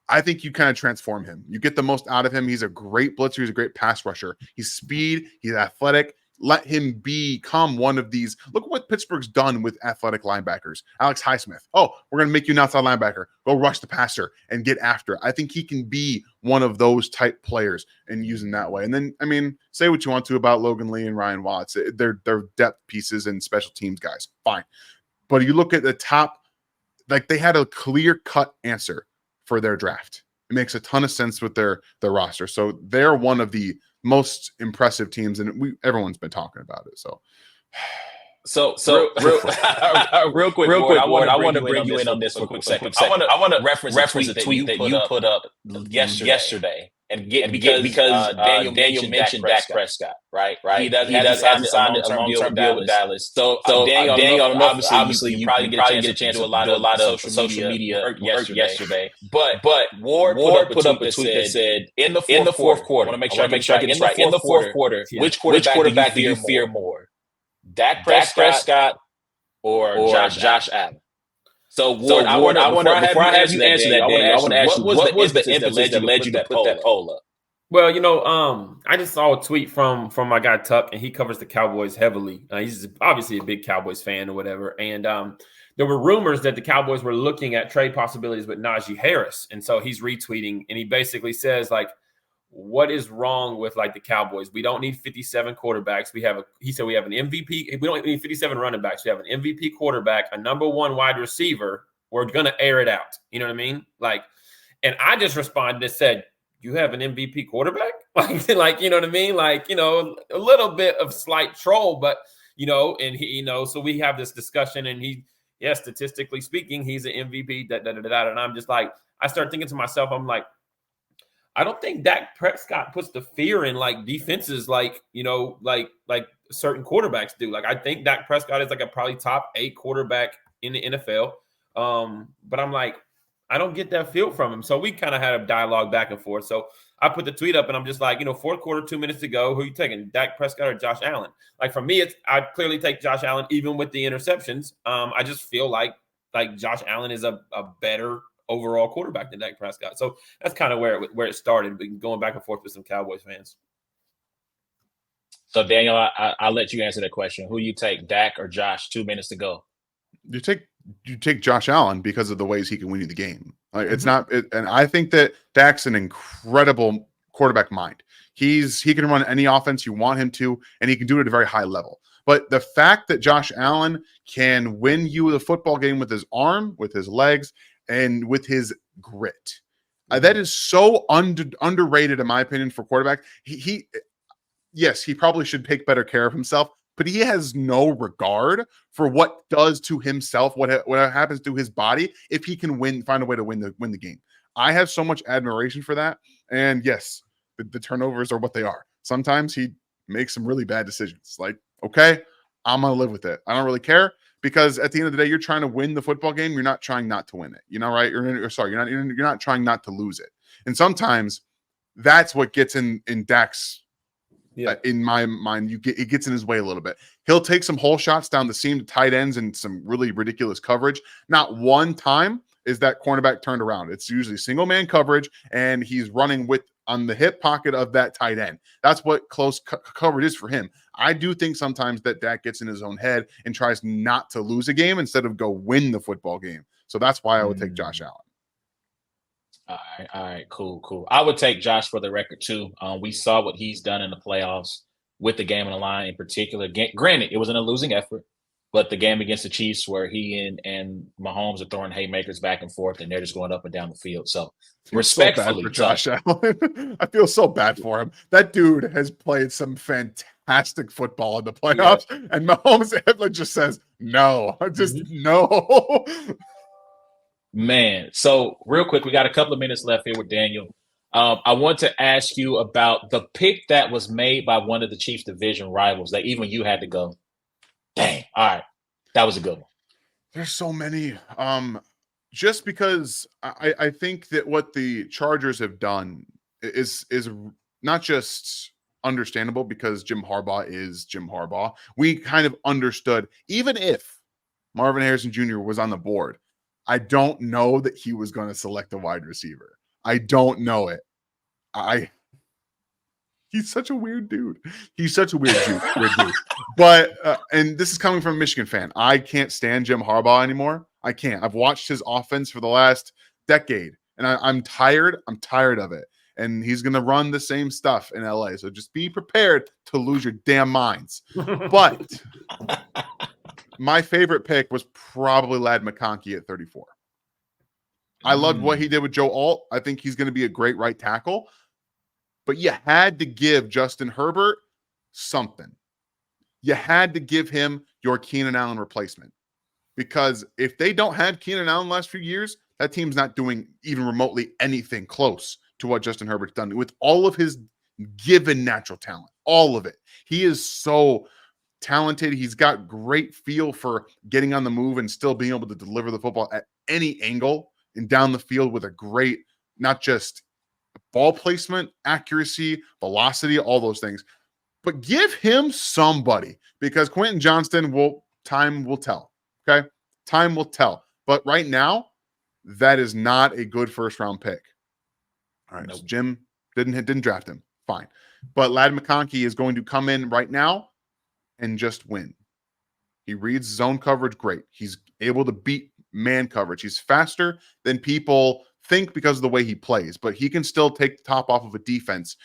I think you kind of transform him. You get the most out of him. He's a great blitzer. He's a great pass rusher. He's speed. He's athletic. Let him become one of these. Look what Pittsburgh's done with athletic linebackers. Alex Highsmith. Oh, we're going to make you an outside linebacker. Go rush the passer and get after it. I think he can be one of those type players and use him that way. And then, say what you want to about Logan Lee and Ryan Watts. They're depth pieces and special teams guys. Fine. But you look at the top, like they had a clear-cut answer for their draft. It makes a ton of sense with their roster. So they're one of the most impressive teams, and everyone's been talking about it. So real quick, I want to bring you in on this for a quick second. I want to reference a tweet that you put up yesterday. And because Daniel mentioned Dak Prescott, right? He hasn't signed a long-term deal with Dallas. So Daniel, obviously you probably get a chance to do a lot of social media work yesterday. But Ward put up a tweet that said, in the fourth quarter, I want to make sure I get this right. In the fourth quarter, which quarterback do you fear more? Dak Prescott or Josh Allen? So Ward, before I have you answer that, Daniel, I want to ask you, what was the impetus that led you to put that poll up? Well, I just saw a tweet from my guy Tuck, and he covers the Cowboys heavily. He's obviously a big Cowboys fan or whatever. And there were rumors that the Cowboys were looking at trade possibilities with Najee Harris. And so he's retweeting, and he basically says, like, what is wrong with like the Cowboys? We don't need 57 quarterbacks. He said we have an MVP. We don't need 57 running backs. We have an MVP quarterback, a number 1 wide receiver. We're going to air it out. You know what I mean? Like, and I just responded and said, you have an MVP quarterback? Like, you know what I mean? Like, a little bit of slight troll, but, and he, so we have this discussion, and statistically speaking, he's an MVP, and I'm just like, I start thinking to myself, I'm like, I don't think Dak Prescott puts the fear in like defenses like certain quarterbacks do. Like, I think Dak Prescott is like a probably top 8 quarterback in the NFL. But I'm like, I don't get that feel from him. So we kind of had a dialogue back and forth. So I put the tweet up, and I'm just like, fourth quarter, 2 minutes to go. Who are you taking, Dak Prescott or Josh Allen? Like, for me, I'd clearly take Josh Allen even with the interceptions. I just feel like Josh Allen is a better overall quarterback than Dak Prescott. So that's kind of where it started, going back and forth with some Cowboys fans. So Daniel, I'll let you answer that question. Who you take, Dak or Josh? 2 minutes to go. You take you take Josh Allen because of the ways he can win you the game. It's Mhm. not, and I think that Dak's an incredible quarterback mind. He can run any offense you want him to, and he can do it at a very high level. But the fact that Josh Allen can win you the football game with his arm, with his legs, and with his grit, that is so underrated in my opinion for quarterback. Yes, he probably should take better care of himself, but he has no regard for what does to himself, what happens to his body if he can find a way to win the game. I have so much admiration for that. And yes, the turnovers are what they are. Sometimes he makes some really bad decisions. Like, okay, I'm gonna live with it. I don't really care because at the end of the day, you're trying to win the football game. You're not trying not to win it. You know, right? You're not trying not to lose it. And sometimes that's what gets in Dak's in my mind, it gets in his way a little bit. He'll take some hole shots down the seam to tight ends and some really ridiculous coverage. Not one time is that cornerback turned around. It's usually single man coverage, and he's running on the hip pocket of that tight end. That's what close coverage is for him. I do think sometimes that Dak gets in his own head and tries not to lose a game instead of go win the football game. So that's why I would take Josh Allen. All right, cool. I would take Josh for the record too. We saw what he's done in the playoffs with the game on the line in particular. Granted, it was in a losing effort, but the game against the Chiefs where he and Mahomes are throwing haymakers back and forth, and they're just going up and down the field. So respectfully, so bad for Josh Allen. I feel so bad for him. That dude has played some fantastic football in the playoffs, and Mahomes just says no, no. Man, so real quick, we got a couple of minutes left here with Daniel. I want to ask you about the pick that was made by one of the Chiefs' division rivals that even you had to go, dang, all right, that was a good one. There's so many. Just because I think that what the Chargers have done is not just understandable because Jim Harbaugh is Jim Harbaugh. We kind of understood, even if Marvin Harrison Jr. was on the board, I don't know that he was going to select a wide receiver. I don't know it. He's such a weird dude. He's such a weird dude. But and this is coming from a Michigan fan. I can't stand Jim Harbaugh anymore. I can't. I've watched his offense for the last decade, and I'm tired. I'm tired of it. And he's going to run the same stuff in LA. So just be prepared to lose your damn minds. But my favorite pick was probably Ladd McConkey at 34. I loved what he did with Joe Alt. I think he's going to be a great right tackle. But you had to give Justin Herbert something. You had to give him your Keenan Allen replacement. Because if they don't have Keenan Allen the last few years, that team's not doing even remotely anything close to what Justin Herbert's done with all of his given natural talent. All of it. He is so talented. He's got great feel for getting on the move and still being able to deliver the football at any angle and down the field with a great, not just ball placement, accuracy, velocity, all those things. But give him somebody because Quentin Johnston time will tell. Okay. Time will tell. But right now, that is not a good first round pick. All right. Nope. So Jim didn't draft him. Fine. But Ladd McConkey is going to come in right now and just win. He reads zone coverage great. He's able to beat man coverage. He's faster than people think because of the way he plays, but he can still take the top off of a defense.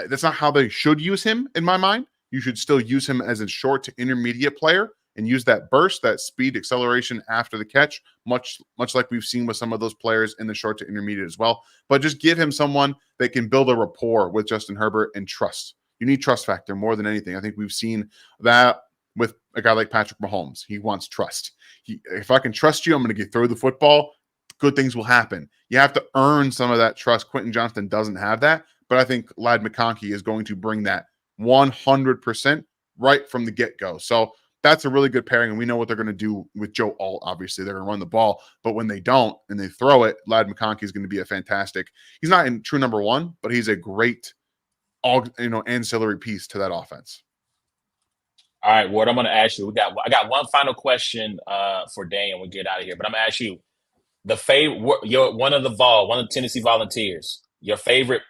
That's not how they should use him in my mind. You should still use him as a short to intermediate player and use that burst, that speed, acceleration after the catch, much like we've seen with some of those players in the short to intermediate as well. But just give him someone that can build a rapport with Justin Herbert and trust. You need trust factor more than anything. I think we've seen that with a guy like Patrick Mahomes. He wants trust. If I can trust you, I'm going to get through the football. Good things will happen. You have to earn some of that trust. Quentin Johnston doesn't have that, but I think Ladd McConkey is going to bring that 100% right from the get-go. So that's a really good pairing, and we know what they're going to do with Joe Alt. Obviously, they're going to run the ball, but when they don't and they throw it, Ladd McConkey is going to be a fantastic. He's not in true number one, but he's a great, ancillary piece to that offense. All right, Ward, I'm going to ask you. I got one final question for Daniel. We'll get out of here, but I'm going to ask you one of the Tennessee Volunteers. Your favorite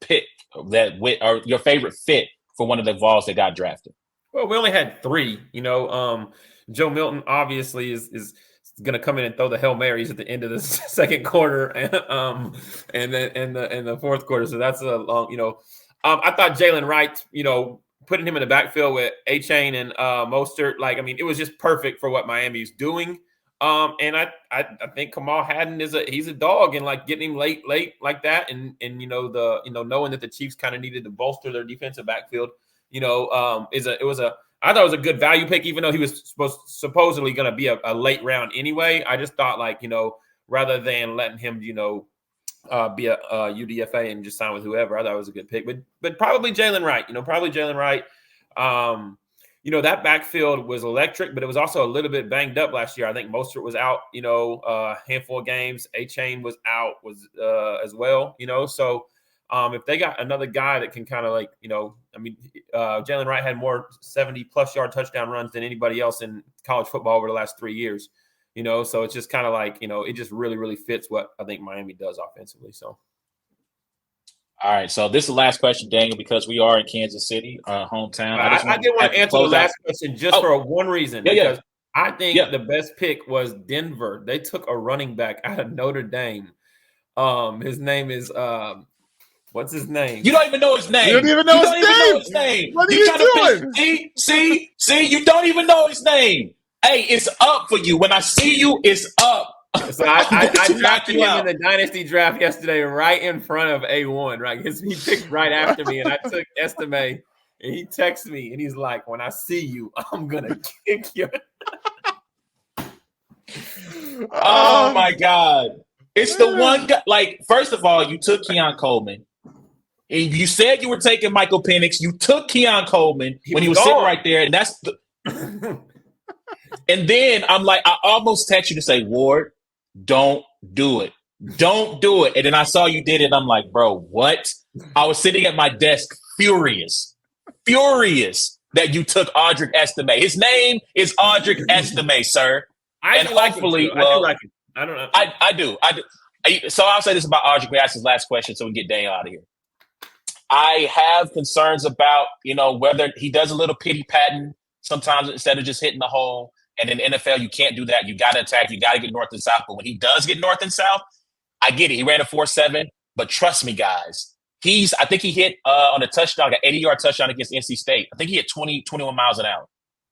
pick or your favorite fit for one of the Vols that got drafted. Well, we only had 3. Joe Milton obviously is going to come in and throw the Hail Marys at the end of the second quarter, and then in the fourth quarter. So that's a long, I thought Jalen Wright, putting him in the backfield with A-Chain and Mostert, it was just perfect for what Miami's doing. And I think Kamal Hadden he's a dog, and getting him late like that, and knowing that the Chiefs kind of needed to bolster their defensive backfield, I thought it was a good value pick, even though he was supposedly going to be a late round anyway. I just thought rather than letting him be a UDFA and just sign with whoever, I thought it was a good pick. But probably Jalen Wright. That backfield was electric, but it was also a little bit banged up last year. I think Mostert was out, a handful of games. A-Chain was out as well, So if they got another guy that can kind of Jalen Wright had more 70-plus yard touchdown runs than anybody else in college football over the last 3 years, So it's just kind of it just really, really fits what I think Miami does offensively. So. All right, so this is the last question, Daniel, because we are in Kansas City, hometown. I did want to answer the last question just for one reason. Because I think the best pick was Denver. They took a running back out of Notre Dame. His name is what's his name? You don't even know his name. You don't even know his name. What are you doing? See, you don't even know his name. Hey, it's up for you. When I see you, it's up. So I drafted him in the dynasty draft yesterday, right in front of A1. Right, he picked right after me, and I took Estime, and he texts me, and he's like, "When I see you, I'm gonna kick you." Oh my God! It's the one guy. First of all, you took Keon Coleman. And you said you were taking Michael Penix. You took Keon Coleman when he was sitting right there, and that's the. And then I'm like, I almost text you to say, Ward, don't do it. Don't do it. And then I saw you did it. And I'm like, bro, what? I was sitting at my desk furious that you took Audric Estime. His name is Audric Estime, sir. I do like him. I don't know. I do. So I'll say this about Audric. We ask his last question so we can get Daniel out of here. I have concerns about, whether he does a little pity patting sometimes instead of just hitting the hole. And in the NFL, you can't do that. You got to attack. You got to get north and south. But when he does get north and south, I get it. He ran a 4.7. But trust me, guys, I think he hit on a touchdown, an 80-yard touchdown against NC State. I think he hit 21 miles an hour.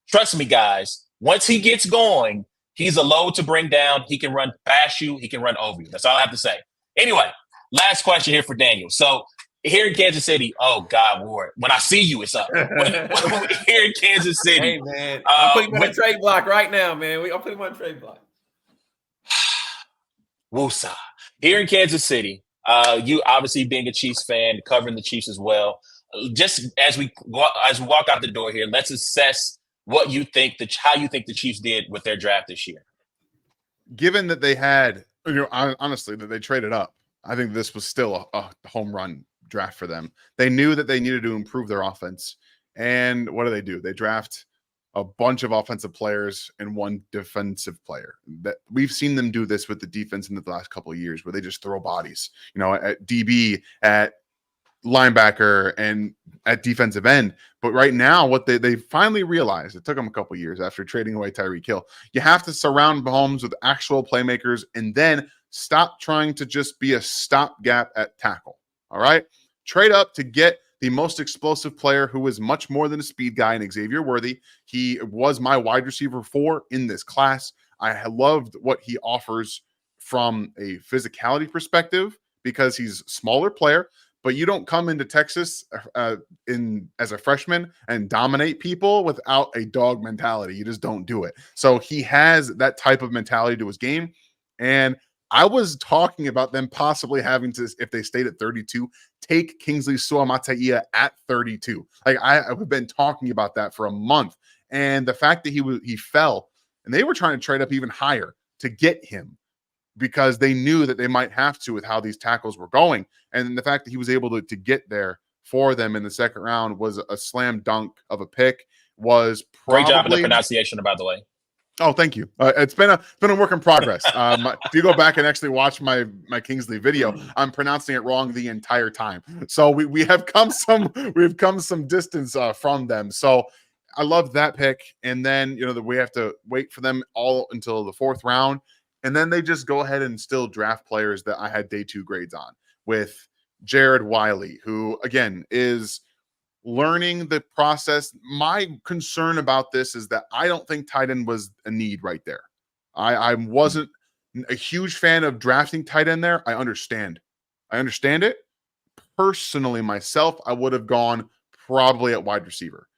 Trust me, guys, once he gets going, he's a load to bring down. He can run past you. He can run over you. That's all I have to say. Anyway, last question here for Daniel. So, here in Kansas City, oh God, Ward, when I see you, it's up. Here in Kansas City. Hey, man, I'm putting him on a trade block right now, man. I'm putting him on a trade block. Woosah. Here in Kansas City, you obviously being a Chiefs fan, covering the Chiefs as well. Just as we walk out the door here, let's assess what you think, how you think the Chiefs did with their draft this year. Given that they had, honestly, that they traded up, I think this was still a home run draft for them. They knew that they needed to improve their offense. And what do? They draft a bunch of offensive players and one defensive player. That we've seen them do this with the defense in the last couple of years, where they just throw bodies, at DB, at linebacker, and at defensive end. But right now, what they finally realized, it took them a couple of years after trading away Tyreek Hill, you have to surround Mahomes with actual playmakers and then stop trying to just be a stopgap at tackle. All right? Trade up to get the most explosive player who is much more than a speed guy in Xavier Worthy. He was my wide receiver 4 in this class. I loved what he offers from a physicality perspective because he's a smaller player, but you don't come into Texas as a freshman and dominate people without a dog mentality. You just don't do it. So he has that type of mentality to his game. And I was talking about them possibly having to, if they stayed at 32, take Kingsley Suamataia at 32. I've been talking about that for a month. And the fact that he fell, and they were trying to trade up even higher to get him because they knew that they might have to with how these tackles were going. And the fact that he was able to get there for them in the second round was a slam dunk of a pick. Was probably, great job in the pronunciation, by the way. Oh, thank you. It's been a work in progress. If you go back and actually watch my Kingsley video, I'm pronouncing it wrong the entire time. So we have come some distance from them. So I love that pick. And then, we have to wait for them all until the 4th round. And then they just go ahead and still draft players that I had day 2 grades on, with Jared Wiley, who, again, is learning the process. My concern about this is that I don't think tight end was a need right there. I wasn't a huge fan of drafting tight end there. I understand it. Personally, myself, I would have gone probably at wide receiver.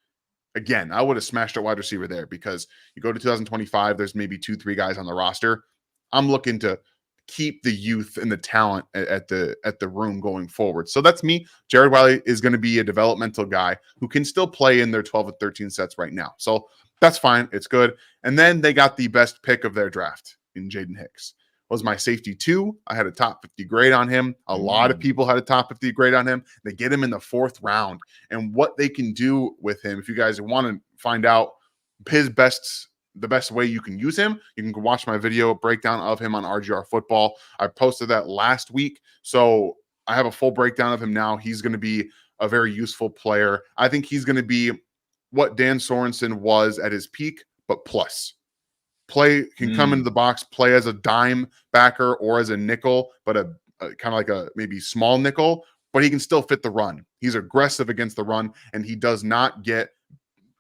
Again, I would have smashed at wide receiver there, because you go to 2025, there's maybe 2-3 guys on the roster. I'm looking to keep the youth and the talent at the room going forward. So that's me. Jared Wiley is going to be a developmental guy who can still play in their 12 and 13 sets right now. So that's fine. It's good. And then they got the best pick of their draft in Jaden Hicks. Was my safety 2. I had a top 50 grade on him. A lot of people had a top 50 grade on him. They get him in the 4th round. And what they can do with him, if you guys want to find out the best way you can use him, you can watch my video breakdown of him on RGR Football. I posted that last week. So I have a full breakdown of him now. He's going to be a very useful player. I think he's going to be what Dan Sorensen was at his peak, but plus. Can come into the box, play as a dime backer or as a nickel, but a kind of like a maybe small nickel, but he can still fit the run. He's aggressive against the run, and he does not get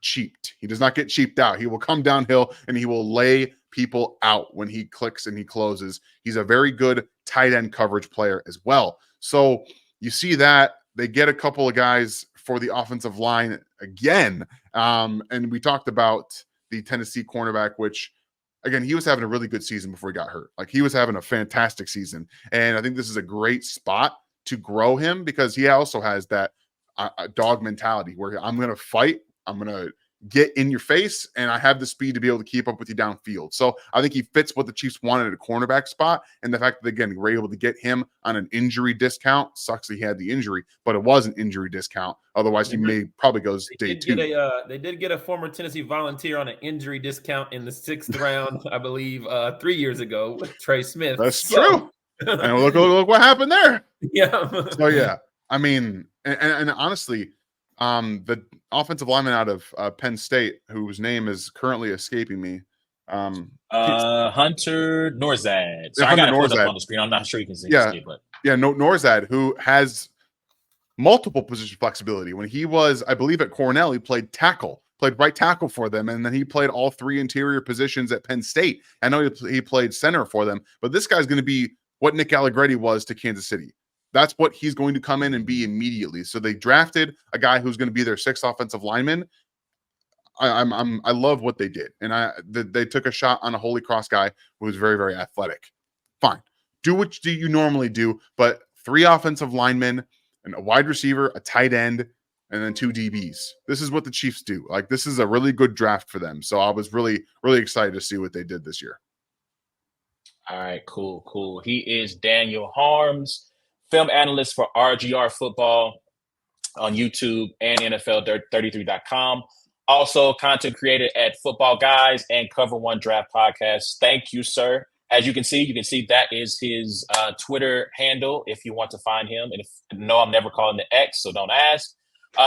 cheaped. He does not get cheaped out. He will come downhill and he will lay people out when he clicks and he closes. He's a very good tight end coverage player as well. So you see that they get a couple of guys for the offensive line again. And we talked about the Tennessee cornerback, which, again, he was having a really good season before he got hurt. Like, he was having a fantastic season. And I think this is a great spot to grow him, because he also has that dog mentality where I'm going to fight. I'm going to get in your face, and I have the speed to be able to keep up with you downfield. So I think he fits what the Chiefs wanted at a cornerback spot. And the fact that, again, we're able to get him on an injury discount, sucks that he had the injury, but it was an injury discount. Otherwise, he may probably goes day 2. They did get a former Tennessee Volunteer on an injury discount in the 6th round, I believe, 3 years ago with Trey Smith. That's true. And look what happened there. Yeah. So, yeah, I mean, and honestly, the offensive lineman out of Penn State, whose name is currently escaping me, Hunter Norzad. So I got it pulled up on the screen. I'm not sure you can see it, but Norzad, who has multiple position flexibility. When he was, I believe, at Cornell, he played right tackle for them, and then he played all 3 interior positions at Penn State. I know he played center for them, but this guy's going to be what Nick Allegretti was to Kansas City. That's what he's going to come in and be immediately. So they drafted a guy who's going to be their 6th offensive lineman. I love what they did, and they took a shot on a Holy Cross guy who was very, very athletic. Fine, do what you normally do, but 3 offensive linemen and a wide receiver, a tight end, and then 2 DBs. This is what the Chiefs do. Like, this is a really good draft for them. So I was really, really excited to see what they did this year. All right, cool. He is Daniel Harms, film analyst for RGR Football on YouTube and NFL33.com. Also, content creator at Football Guys and Cover One Draft Podcast. Thank you, sir. As you can see that is his Twitter handle if you want to find him. And no, I'm never calling the X, so don't ask.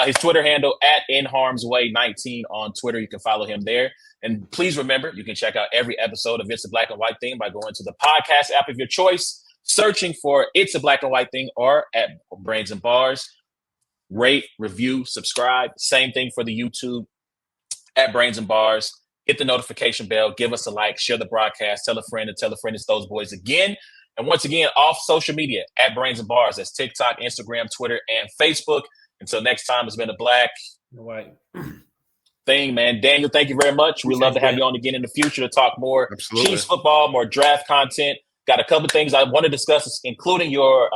His Twitter handle at InHarmsWay19 on Twitter. You can follow him there. And please remember, you can check out every episode of It's a Black and White Thing by going to the podcast app of your choice, searching for It's a Black and White Thing or at Brains and Bars. Rate, review, subscribe. Same thing for the YouTube at Brains and Bars. Hit the notification bell, give us a like, share the broadcast, tell a friend it's those boys again. And once again, off social media at Brains and Bars. That's TikTok, Instagram, Twitter, and Facebook. Until next time, it's been a black and white thing, man. Daniel, thank you very much. We'd love to have you on again in the future to talk more Chiefs football, more draft content. Got a couple of things I want to discuss, including your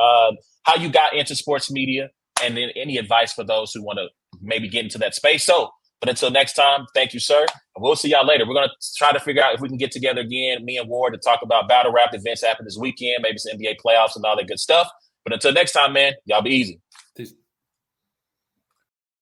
how you got into sports media, and then any advice for those who want to maybe get into that space. But until next time, thank you, sir. And we'll see y'all later. We're going to try to figure out if we can get together again, me and Ward, to talk about battle rap events happening this weekend, maybe some NBA playoffs and all that good stuff. But until next time, man, y'all be easy.